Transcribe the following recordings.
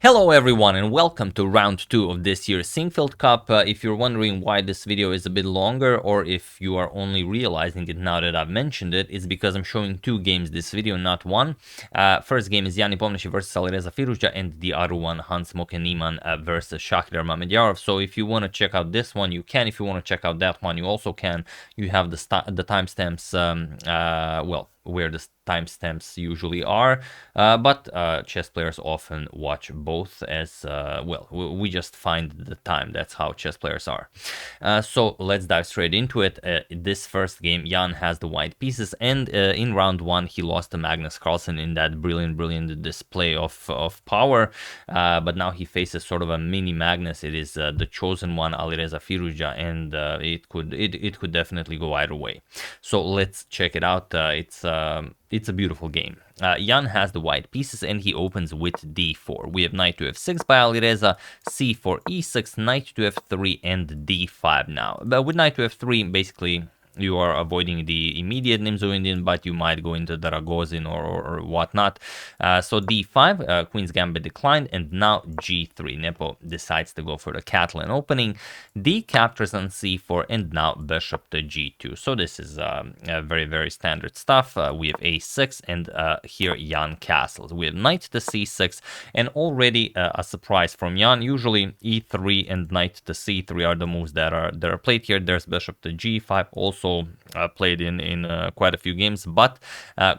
Hello everyone and welcome to round 2 of this year's Sinquefield Cup. If you're wondering why this video is a bit longer, or if you are only realizing it now that I've mentioned it, it's because I'm showing 2 games this video, not one. First game is Nepomniachtchi versus Alireza Firouzja, and the other one, Hans Moke Niemann versus Shakhriyar Mamedyarov. So if you want to check out this one, you can. If you want to check out that one, you also can. You have the timestamps, where the timestamps usually are, but chess players often watch both as we just find the time. That's how chess players are. So let's dive straight into it. This first game, Jan has the white pieces, and in round 1 he lost to Magnus Carlsen in that brilliant display of power, but now he faces sort of a mini Magnus. It is the chosen one, Alireza Firouzja, and it could definitely go either way. So let's check it out. It's a beautiful game. Jan has the white pieces and he opens with d4. We have knight to f6 by Alireza, c4, e6, knight to f3, and d5 now. But with knight to f3, basically you are avoiding the immediate Nimzovich, but you might go into the Ragozin or whatnot. So d5, Queen's Gambit declined, and now g3. Nepo decides to go for the Catalan opening. D captures on c4, and now bishop to g2. So this is very standard stuff. We have a6, and here Jan castles. We have knight to c6, and already a surprise from Jan. Usually e3 and knight to c3 are the moves that are played here. There's bishop to g5 also. Played in quite a few games, but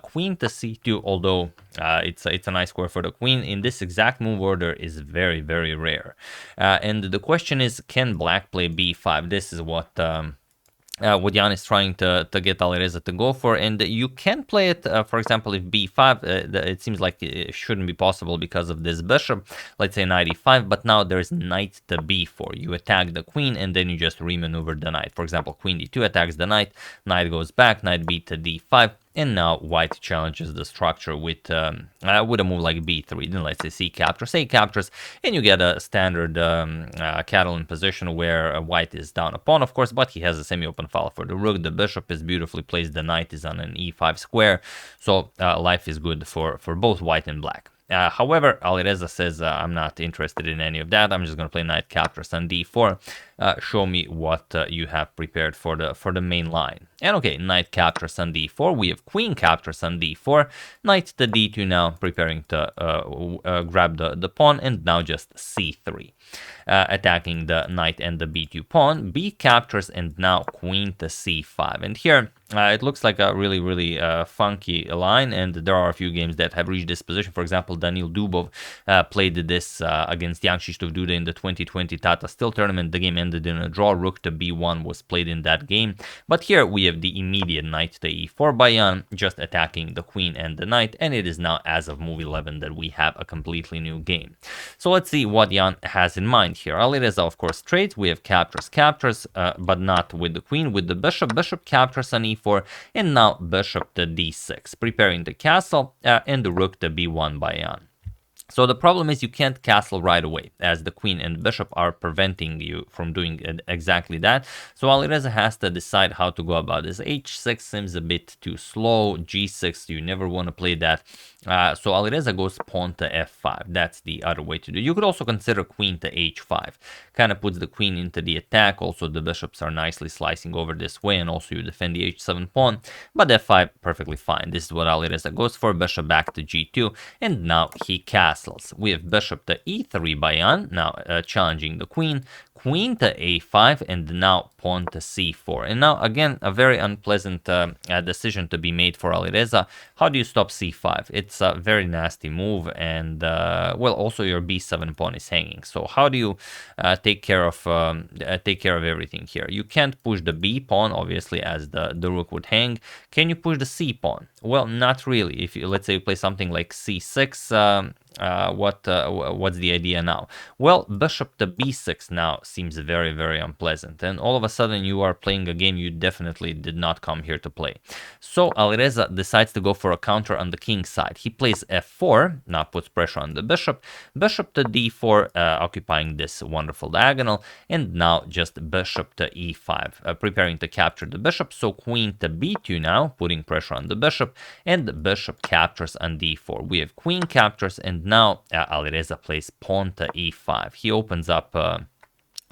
queen to c2, although it's a nice square for the queen, in this exact move order is very rare. And the question is, can black play b5? This is what Jan is trying to get Alireza to go for, and you can play it, for example, if b5, it seems like it shouldn't be possible because of this bishop, let's say knight e5, but now there's knight to b4. You attack the queen, and then you just remaneuver the knight. For example, queen d2 attacks the knight goes back, knight b to d5, and now white challenges the structure with a move like b3. Then let's say c captures, a captures, and you get a standard Catalan position where white is down a pawn, of course, but he has a semi-open file for the rook. The bishop is beautifully placed. The knight is on an e5 square, so life is good for both white and black. However, Alireza says, I'm not interested in any of that. I'm just going to play knight captures on d4. Show me what you have prepared for the main line. And okay, knight captures on d4. We have queen captures on d4. Knight to d2 now, preparing to grab the pawn, and now just c3. Attacking the knight and the b2 pawn. B captures, and now queen to c5. And here, it looks like a really funky line, and there are a few games that have reached this position. For example, Daniil Dubov played this against Jan Krzysztof Duda in the 2020 Tata Steel tournament. The game ended in a draw. Rook to b1 was played in that game. But here we have the immediate knight to e4 by Jan, just attacking the queen and the knight, and it is now, as of move 11, that we have a completely new game. So let's see what Jan has in mind here. Alireza, of course, trades. We have captures, but not with the queen. With the bishop captures on e4, and now bishop to d6, preparing the castle, and the rook to b1 by Jan. So the problem is you can't castle right away, as the queen and bishop are preventing you from doing exactly that. So Alireza has to decide how to go about this. h6 seems a bit too slow. g6, you never want to play that. So Alireza goes pawn to f5. That's the other way to do it. You could also consider queen to h5. Kind of puts the queen into the attack. Also, the bishops are nicely slicing over this way, and also you defend the h7 pawn. But f5, perfectly fine. This is what Alireza goes for. Bishop back to g2, and now he castles. We have bishop to e3 by Jan, now challenging the queen. Queen to a5, and now pawn to c4. And now, again, a very unpleasant decision to be made for Alireza. How do you stop c5? It's a very nasty move, and, also your b7 pawn is hanging. So how do you take care of everything here? You can't push the b pawn, obviously, as the rook would hang. Can you push the c pawn? Well, not really. If you, let's say, you play something like c6, what's the idea now? Well, bishop to b6 now seems very, very unpleasant. And all of a sudden you are playing a game you definitely did not come here to play. So Alireza decides to go for a counter on the king side. He plays f4, now puts pressure on the bishop, bishop to d4, occupying this wonderful diagonal, and now just bishop to e5, preparing to capture the bishop. So queen to b2 now, putting pressure on the bishop, and the bishop captures on d4. We have queen captures, and now Alireza plays pawn to e5. He opens up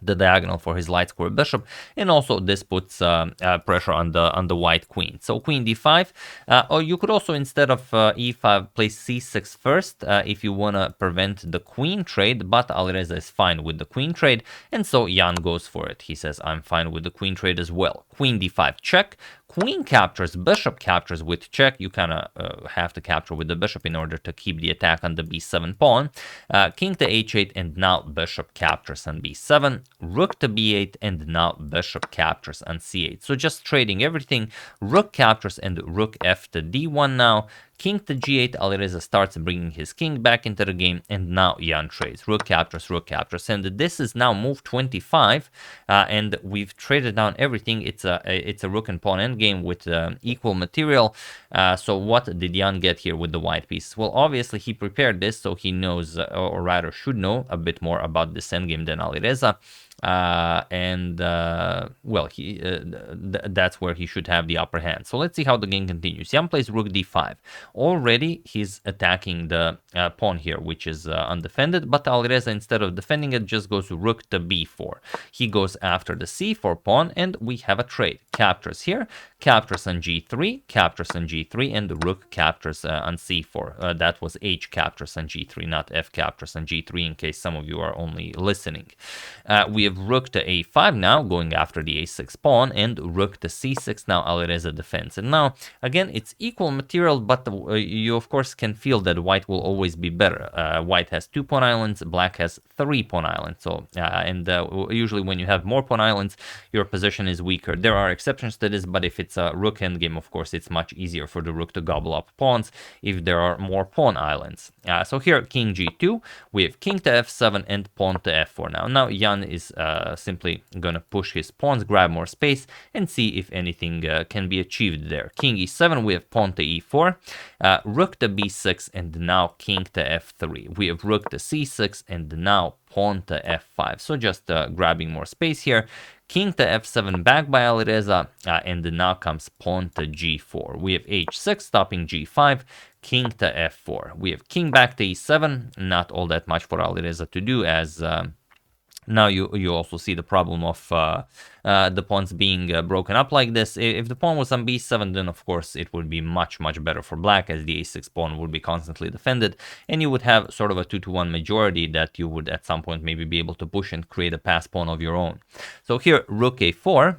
the diagonal for his light square bishop, and also this puts pressure on the white queen. So queen d5, or you could also, instead of e5, play c6 first if you want to prevent the queen trade, but Alireza is fine with the queen trade, and so Jan goes for it. He says, I'm fine with the queen trade as well. Queen d5 check, queen captures, bishop captures with check. You kind of have to capture with the bishop in order to keep the attack on the b7 pawn. King to h8, and now bishop captures on b7. Rook to b8, and now bishop captures on c8. So just trading everything. Rook captures and rook f to d1 now. King to g8, Alireza starts bringing his king back into the game, and now Jan trades. Rook captures, and this is now move 25, and we've traded down everything. It's a rook and pawn endgame with equal material. So what did Jan get here with the white pieces? Well, obviously he prepared this, so he knows, or rather should know, a bit more about this endgame than Alireza. Well, that's where he should have the upper hand. So let's see how the game continues. Jan plays rook d5. Already he's attacking the pawn here, which is undefended, but Alireza, instead of defending it, just goes rook to b4. He goes after the c4 pawn, and we have a trade. Captures here, captures on g3, captures on g3, and the rook captures on c4. That was h captures on g3, not f captures on g3, in case some of you are only listening. We have rook to a5 now, going after the a6 pawn, and rook to c6. Now Alireza defends. And now, again, it's equal material, but you, of course, can feel that white will always be better. White has 2 pawn islands, black has 3 pawn islands. So, usually when you have more pawn islands, your position is weaker. There are exceptions to this, but if it's a rook endgame, of course, it's much easier for the rook to gobble up pawns if there are more pawn islands. So here, king g2, we have king to f7 and pawn to f4 now. Now Jan is simply going to push his pawns, grab more space, and see if anything can be achieved there. King e7, we have pawn to e4, rook to b6, and now king to f3. We have rook to c6, and now pawn to f5. So just grabbing more space here. King to f7 back by Alireza, and now comes pawn to g4. We have h6 stopping g5, king to f4. We have king back to e7, not all that much for Alireza to do, as now you also see the problem of the pawns being broken up like this. If the pawn was on b7, then of course it would be much better for black, as the a6 pawn would be constantly defended, and you would have sort of a 2-to-1 majority that you would at some point maybe be able to push and create a pass pawn of your own. So here, rook a4,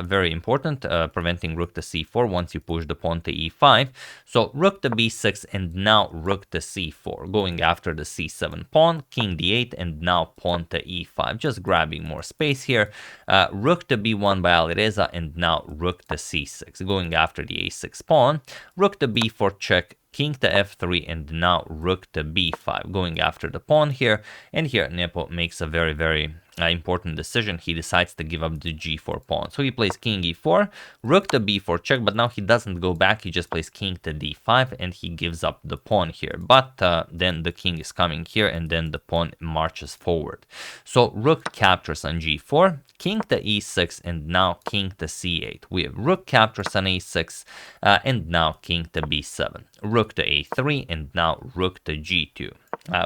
very important, preventing rook to c4 once you push the pawn to e5. So rook to b6, and now rook to c4, going after the c7 pawn, king d8, and now pawn to e5, just grabbing more space here. Rook to b1 by Alireza, and now rook to c6, going after the a6 pawn, rook to b4 check, king to f3, and now rook to b5, going after the pawn here. And here Nepo makes a very important decision. He decides to give up the g4 pawn. So he plays king e4, rook to b4 check, but now he doesn't go back. He just plays king to d5, and he gives up the pawn here. But then the king is coming here, and then the pawn marches forward. So rook captures on g4, king to e6, and now king to c8. We have rook captures on a6, and now king to b7. Rook to a3, and now rook to g2.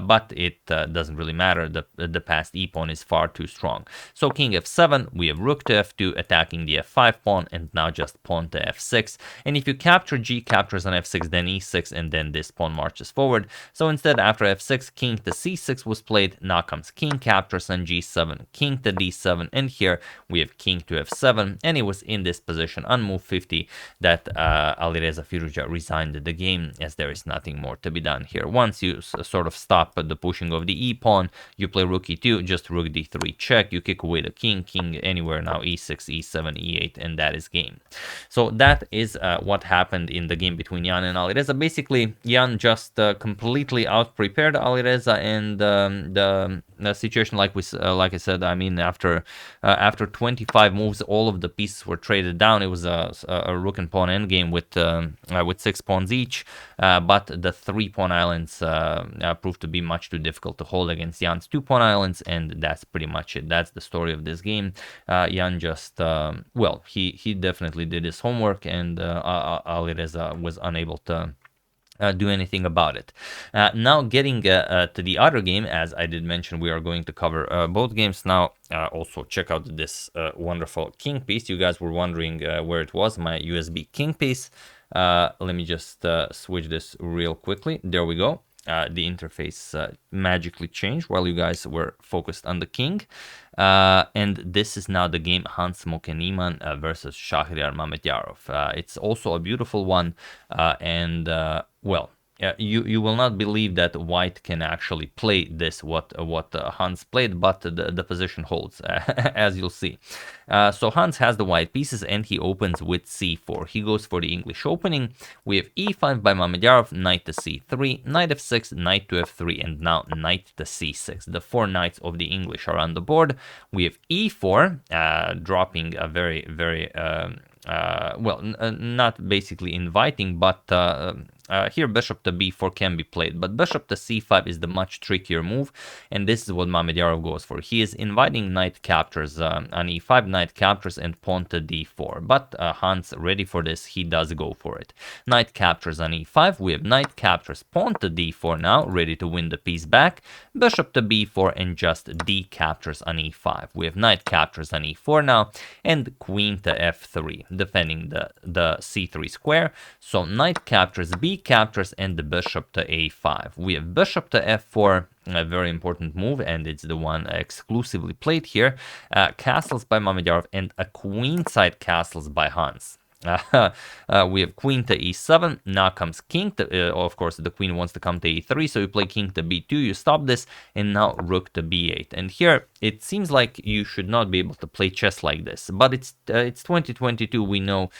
But it doesn't really matter. The passed e pawn is far too strong. So king f7, we have rook to f2, attacking the f5 pawn, and now just pawn to f6. And if you capture g, captures on f6, then e6, and then this pawn marches forward. So instead, after f6, king to c6 was played. Now comes king captures on g7, king to d7, and here we have king to f7. And it was in this position on move 50 that Alireza Firouzja resigned the game, as there is nothing more to be done here. Once you sort of stop the pushing of the e-pawn, you play rook e2, just rook d3 check, you kick away the king anywhere now, e6, e7, e8, and that is game. So that is what happened in the game between Jan and Alireza. Basically, Jan just completely out-prepared Alireza, and situation like I said. I mean, after 25 moves, all of the pieces were traded down. It was a rook and pawn endgame with 6 pawns each, but the 3 pawn islands proved to be much too difficult to hold against Jan's 2 pawn islands, and that's pretty much it. That's the story of this game. Jan just well, he definitely did his homework, and Alireza was unable to do anything about it. Now getting to the other game, as I did mention, we are going to cover both games now. Also check out this wonderful king piece. You guys were wondering where it was, my USB king piece. Let me just switch this real quickly. There we go. The interface magically changed while you guys were focused on the king. And this is now the game Hans Moke Niemann versus Shakhriyar Mamedyarov. It's also a beautiful one, and well, you will not believe that white can actually play this, what Hans played, but the position holds, as you'll see. So Hans has the white pieces, and he opens with c4. He goes for the English opening. We have e5 by Mamedyarov, knight to c3, knight f6, knight to f3, and now knight to c6. The 4 knights of the English are on the board. We have e4, dropping a very, very well, not basically inviting, but here bishop to b4 can be played, but bishop to c5 is the much trickier move, and this is what Mamedyarov goes for. He is inviting knight captures on e5, knight captures, and pawn to d4, but Hans, ready for this, he does go for it. Knight captures on e5, we have knight captures, pawn to d4 now, ready to win the piece back, bishop to b4, and just d captures on e5. We have knight captures on e4 now, and queen to f3, defending the c3 square. So knight captures, b captures, and the bishop to a5. We have bishop to f4, a very important move, and it's the one exclusively played here. Castles by Mamedyarov, and a queenside castles by Hans. We have queen to e7. Now comes king to, of course, the queen wants to come to e3, so you play king to b2, you stop this, and now rook to b8. And here it seems like you should not be able to play chess like this, but it's 2022. We know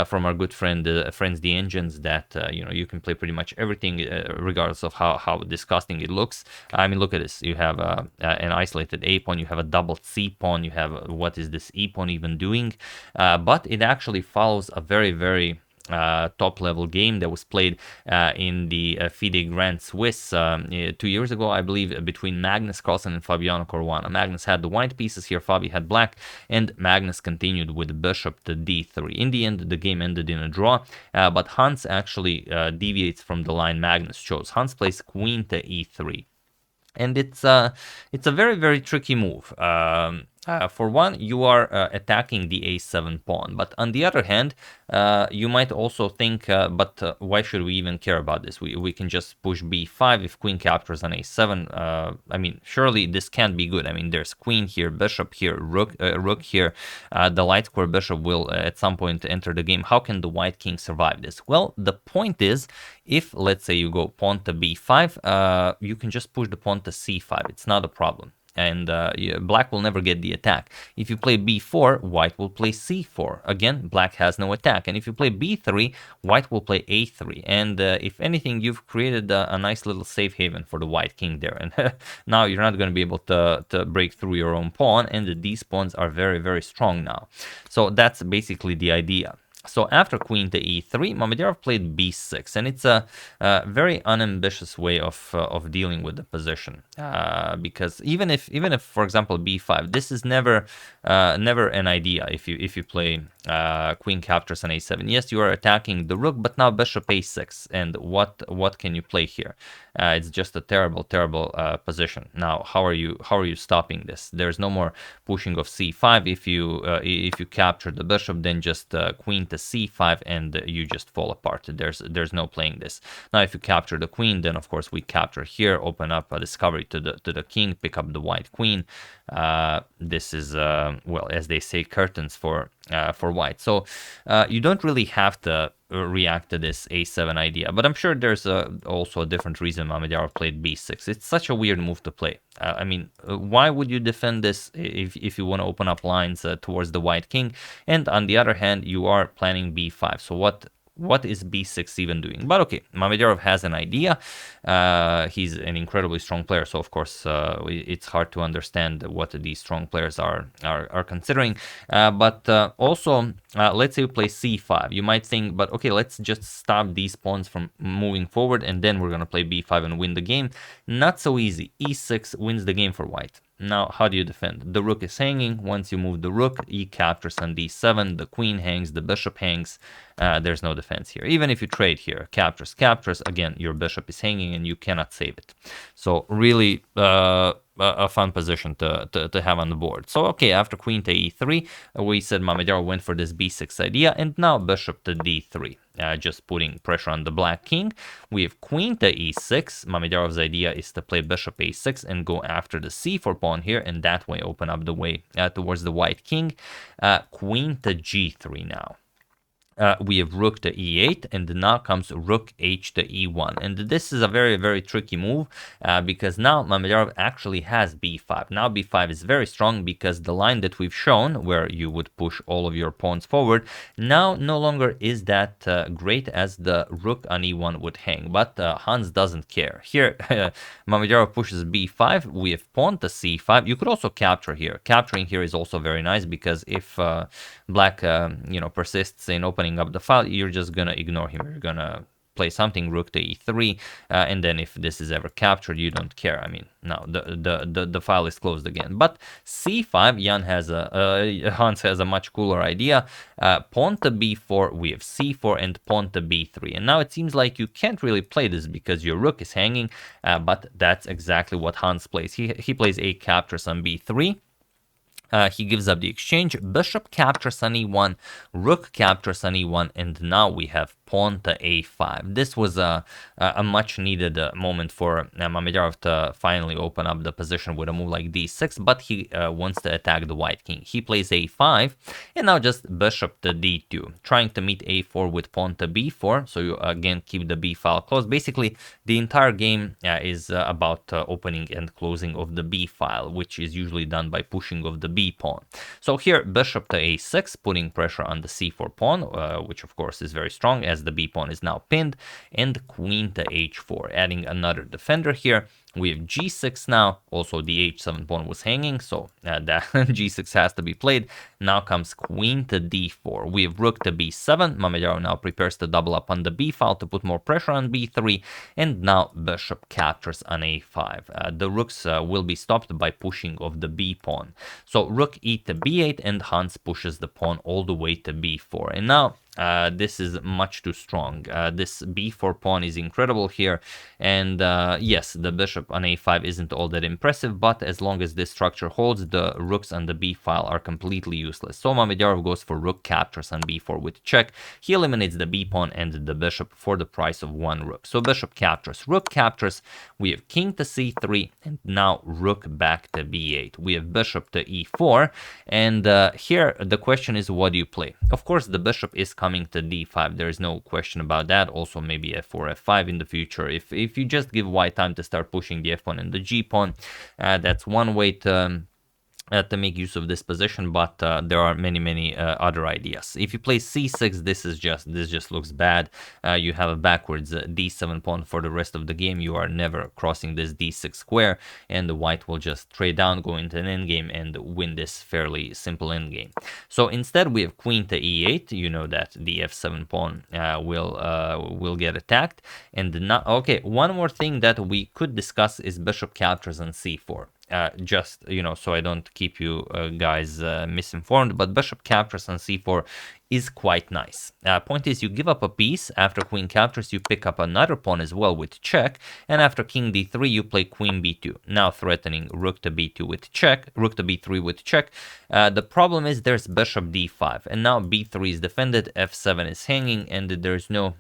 from our good friends the engines that you can play pretty much everything, regardless of how disgusting it looks. I mean, look at this. You have an isolated a pawn, you have a double c pawn, you have what is this e pawn even doing? But it actually follows a very, very top level game that was played in the FIDE Grand Swiss 2 years ago, I believe, between Magnus Carlsen and Fabiano Caruana. Magnus had the white pieces here, Fabi had black, and Magnus continued with bishop to d3. In the end, the game ended in a draw, but Hans actually deviates from the line Magnus chose. Hans plays queen to e3. And it's a very, very tricky move. For one, you are attacking the a7 pawn, but on the other hand, you might also think, but why should we even care about this? We can just push b5 if queen captures on a7. I mean, surely this can't be good. I mean, there's queen here, bishop here, rook here. The light square bishop will at some point enter the game. How can the white king survive this? Well, the point is, if let's say you go pawn to b5, you can just push the pawn to c5. It's not a problem. And black will never get the attack. If you play b4, white will play c4. Again, black has no attack. And if you play b3, white will play a3. And if anything, you've created a nice little safe haven for the white king there. And now you're not going to be able to break through your own pawn. And these pawns are very, very strong now. So that's basically the idea. So after queen to e3, Mamedyarov played b6, and it's a very unambitious way of dealing with the position, because even if for example b5, this is never an idea. If you play queen captures on a7, yes, you are attacking the rook, but now bishop a6, and what can you play here? It's just a terrible position. Now how are you stopping this? There's no more pushing of c5. If you capture the bishop, then just queen to c5, and you just fall apart. There's no playing this. Now if you capture the queen, then of course we capture here, open up a discovery to the king, pick up the white queen. This is well, as they say, curtains for white. So you don't really have to react to this a7 idea, but I'm sure there's also a different reason Mamedyarov played b6. It's such a weird move to play. I mean, why would you defend this if you want to open up lines towards the white king? And on the other hand, you are planning b5. So what is b6 even doing? But okay, Mamedyarov has an idea. He's an incredibly strong player, so of course it's hard to understand what these strong players are considering. But also, let's say you play c5. You might think, but okay, let's just stop these pawns from moving forward, and then we're gonna play b5 and win the game. Not so easy. e6 wins the game for white. Now, how do you defend? The rook is hanging. Once you move the rook, e captures on d7, the queen hangs, the bishop hangs. There's no defense here. Even if you trade here, captures, again, your bishop is hanging and you cannot save it. So really a fun position to have on the board. So, okay, after queen to e3, we said Mamedyarov went for this b6 idea, and now bishop to d3. Just putting pressure on the black king. We have queen to e6. Mamedyarov's idea is to play bishop a6 and go after the c4 pawn here, and that way open up the way towards the white king. Queen to g3 now. We have rook to e8, and now comes rook h to e1. And this is a very, very tricky move because now Mamedyarov actually has b5. Now b5 is very strong because the line that we've shown, where you would push all of your pawns forward, now no longer is that great as the rook on e1 would hang. But Hans doesn't care. Here, Mamedyarov pushes b5. We have pawn to c5. You could also capture here. Capturing here is also very nice because if black, persists in opening up the file, you're just gonna ignore him. You're gonna play something, rook to e3, and then if this is ever captured, you don't care. I mean, now the file is closed again. But c5, Hans has a much cooler idea. Pawn to b4, we have c4, and pawn to b3. And now it seems like you can't really play this because your rook is hanging, but that's exactly what Hans plays. He plays a captures on b3. He gives up the exchange, bishop captures on e1, rook captures on e1, and now we have pawn to a5. This was a much needed moment for Mamedyarov to finally open up the position with a move like d6, but he wants to attack the white king. He plays a5, and now just bishop to d2, trying to meet a4 with pawn to b4, so you again keep the b file closed. Basically, the entire game is about opening and closing of the b file, which is usually done by pushing of the b pawn. So here, bishop to a6, putting pressure on the c4 pawn, which of course is very strong as the b pawn is now pinned, and queen to h4, adding another defender here. We have g6 now. Also, the h7 pawn was hanging, so that g6 has to be played. Now comes queen to d4. We have rook to b7. Mamedyarov now prepares to double up on the b file to put more pressure on b3, and now bishop captures on a5. The rooks will be stopped by pushing of the b pawn. So rook e to b8, and Hans pushes the pawn all the way to b4. And now this is much too strong. This b4 pawn is incredible here, and yes, the bishop on a5 isn't all that impressive, but as long as this structure holds, the rooks on the b file are completely useless. So Mamedyarov goes for rook captures on b4 with check. He eliminates the b pawn and the bishop for the price of one rook. So bishop captures, rook captures. We have king to c3, and now rook back to b8. We have bishop to e4, and here the question is, what do you play? Of course, the bishop is coming to d5. There is no question about that. Also, maybe f4, f5 in the future. If you just give white time to start pushing the f pawn and the g pawn, that's one way to make use of this position, but there are many other ideas. If you play c6, this just looks bad. You have a backwards d7 pawn for the rest of the game. You are never crossing this d6 square, and the white will just trade down, go into an endgame, and win this fairly simple endgame. So instead, we have queen to e8. You know that the f7 pawn will get attacked. And now, okay, one more thing that we could discuss is bishop captures on c4. Just, so I don't keep you guys misinformed, but bishop captures on c4 is quite nice. Point is, you give up a piece. After queen captures, you pick up another pawn as well with check, and after king d3, you play queen b2, now threatening rook to b2 with check, rook to b3 with check. The problem is there's bishop d5, and now b3 is defended, f7 is hanging, and there's no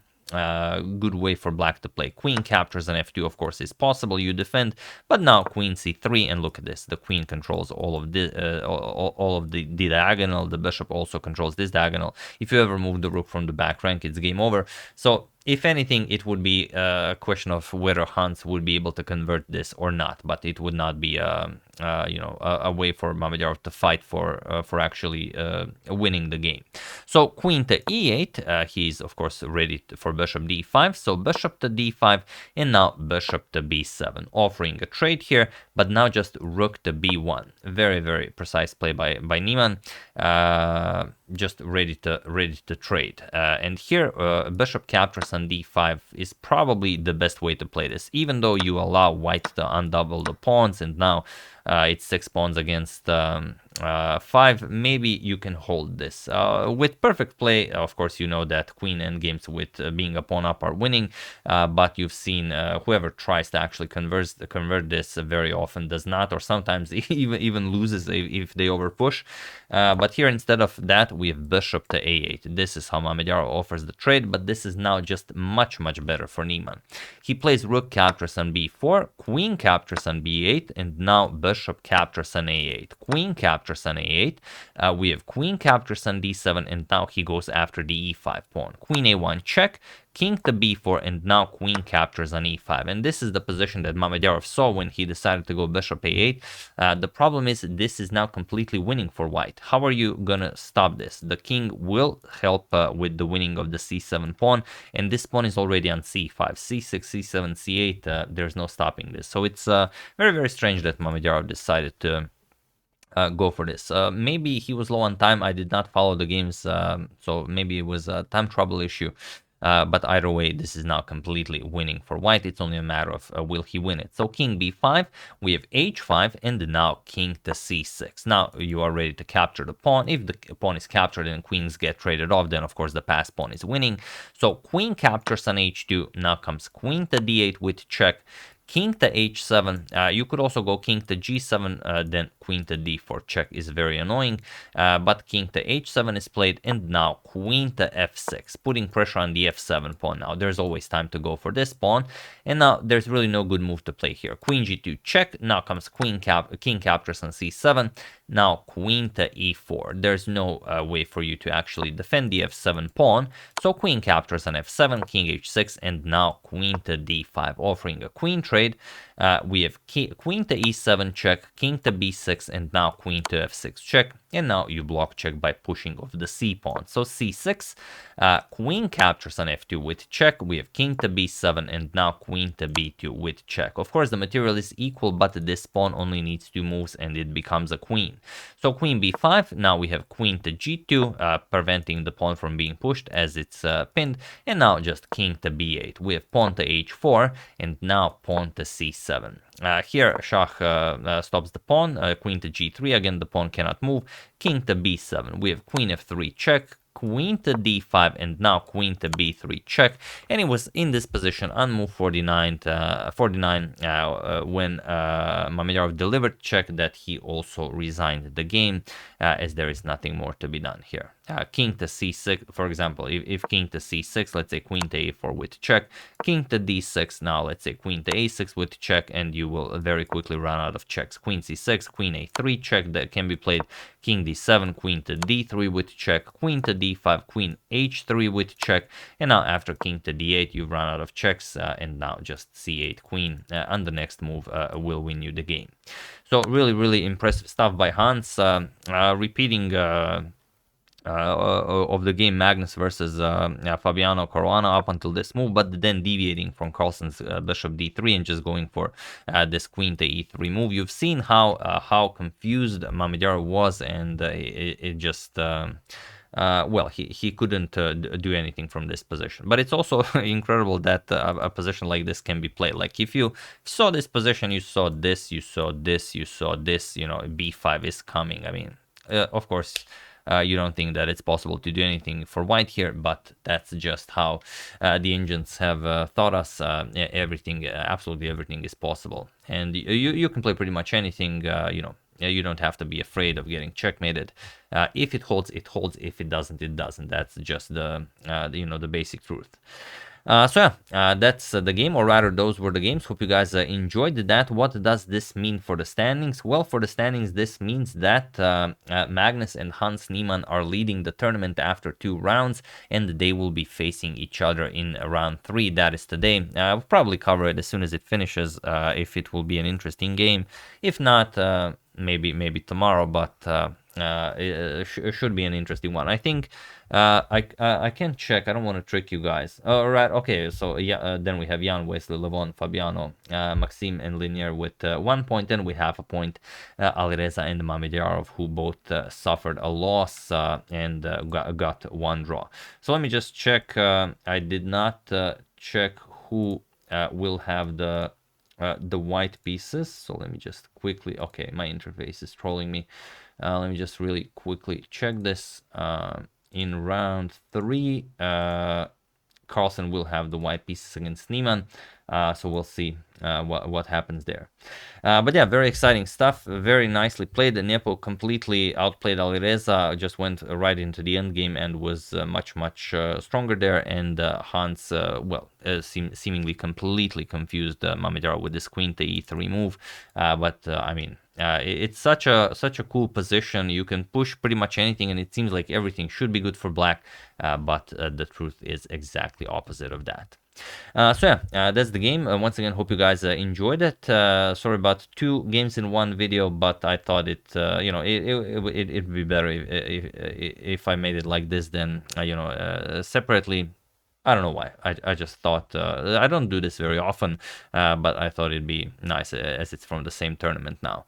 good way for black to play. Queen captures on f2, of course, is possible. You defend, but now queen c3, and look at this. The queen controls all of the diagonal. The bishop also controls this diagonal. If you ever move the rook from the back rank, it's game over. So if anything, it would be a question of whether Hans would be able to convert this or not, but it would not be a way for Mamedyarov to fight for actually winning the game. So queen to e8, he's of course ready for bishop d5, so bishop to d5, and now bishop to b7, offering a trade here, but now just rook to b1. Very, very precise play by Niemann. Just ready to trade, and here bishop captures on d5 is probably the best way to play this, even though you allow white to undouble the pawns, and now it's 6 pawns against 5. Maybe you can hold this with perfect play. Of course, you know that queen endgames with being a pawn up are winning, but you've seen whoever tries to actually convert this very often does not, or sometimes even loses if they overpush. But here, instead of that, we have bishop to a8. This is how Mamedyarov offers the trade, but this is now just much better for Niemann. He plays rook captures on b4, queen captures on b8, and now bishop captures on a8, queen captures on a8. We have queen captures on d7, and now he goes after the e5 pawn. Queen a1 check, king to b4, and now queen captures on e5. And this is the position that Mamedyarov saw when he decided to go bishop a8. The problem is this is now completely winning for white. How are you gonna stop this? The king will help with the winning of the c7 pawn, and this pawn is already on c5, c6, c7, c8. There's no stopping this. So it's very strange that Mamedyarov decided to go for this. Maybe he was low on time. I did not follow the games, so maybe it was a time trouble issue. But either way, this is now completely winning for white. It's only a matter of will he win it. So king b5, we have h5, and now king to c6. Now you are ready to capture the pawn. If the pawn is captured and queens get traded off, then of course the passed pawn is winning. So queen captures on h2. Now comes queen to d8 with check. King to h7, you could also go king to g7, then queen to d4 check is very annoying, but king to h7 is played, and now queen to f6, putting pressure on the f7 pawn. Now there's always time to go for this pawn, and now there's really no good move to play here. Queen g2 check, now comes king captures on c7, now queen to e4. There's no way for you to actually defend the f7 pawn, so queen captures on f7, king h6, and now queen to d5, offering a queen trade. We have queen to e7 check, king to b6, and now queen to f6 check, and now you block check by pushing off the c pawn. So c6, queen captures on f2 with check, we have king to b7, and now queen to b2 with check. Of course the material is equal, but this pawn only needs 2 moves and it becomes a queen. So queen b5, now we have queen to g2, preventing the pawn from being pushed as it's pinned, and now just king to b8. We have pawn to h4, and now pawn to c7. Here Shah stops the pawn, queen to g3, again the pawn cannot move, king to b7, we have queen f3 check, queen to d5, and now queen to b3 check, and it was in this position on move 49 when Mamedyarov delivered check that he also resigned the game, as there is nothing more to be done here. King to c6, for example, if king to c6, let's say queen to a4 with check, king to d6, now let's say queen to a6 with check, and you will very quickly run out of checks. Queen c6, queen a3 check that can be played, king d7, queen to d3 with check, queen to d5, queen h3 with check, and now after king to d8 you run out of checks, and now just c8 queen on the next move will win you the game. So really impressive stuff by Hans, repeating of the game Magnus versus Fabiano Caruana up until this move, but then deviating from Carlsen's bishop d3 and just going for this queen to e3 move. You've seen how confused Mamedyarov was, and it just well, he couldn't do anything from this position. But it's also incredible that a position like this can be played. Like if you saw this position, you saw this, you saw this, you saw this, you know, b5 is coming. I mean, of course, you don't think that it's possible to do anything for white here, but that's just how the engines have taught us. Everything, absolutely everything is possible, and you can play pretty much anything. You know, you don't have to be afraid of getting checkmated. If it holds, it holds. If it doesn't, it doesn't. That's just the you know, the basic truth. So yeah, that's the game, or rather those were the games. Hope you guys enjoyed that. What does this mean for the standings? Well, for the standings, this means that Magnus and Hans Niemann are leading the tournament after 2 rounds, and they will be facing each other in round 3. That is today. I'll probably cover it as soon as it finishes, if it will be an interesting game. If not, maybe tomorrow, but it should be an interesting one. I think I can check. I don't want to trick you guys. All right, okay. So yeah, then we have Jan, Wesley, Levon, Fabiano, Maxime, and Linear with 1 point. Then we have a point, Alireza and Mamedyarov, who both suffered a loss and got 1 draw. So let me just check. I did not check who will have the white pieces. So let me just quickly, okay, my interface is trolling me. Let me just really quickly check this. In round 3, Carlsen will have the white pieces against Niemann. So we'll see what happens there. But yeah, very exciting stuff. Very nicely played. Nepo completely outplayed Alireza, just went right into the end game and was much stronger there. And Hans, seemingly completely confused Mamedyarov with this queen to e3 move. But I mean, it's such a cool position. You can push pretty much anything, and it seems like everything should be good for black. But the truth is exactly opposite of that. So yeah, that's the game. Once again, hope you guys enjoyed it. Sorry about 2 games in 1 video, but I thought it'd be better if I made it like this than separately. I don't know why. I just thought, I don't do this very often, but I thought it'd be nice as it's from the same tournament now.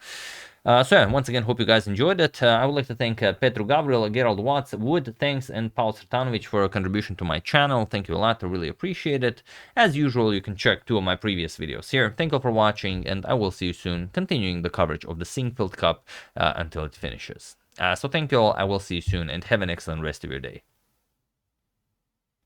So yeah, once again, hope you guys enjoyed it. I would like to thank Petru Gabriel, Gerald Watts, Wood, thanks, and Paul Srtanovic for a contribution to my channel. Thank you a lot. I really appreciate it. As usual, you can check 2 of my previous videos here. Thank you for watching, and I will see you soon, continuing the coverage of the Sinquefield Cup until it finishes. So thank you all. I will see you soon, and have an excellent rest of your day.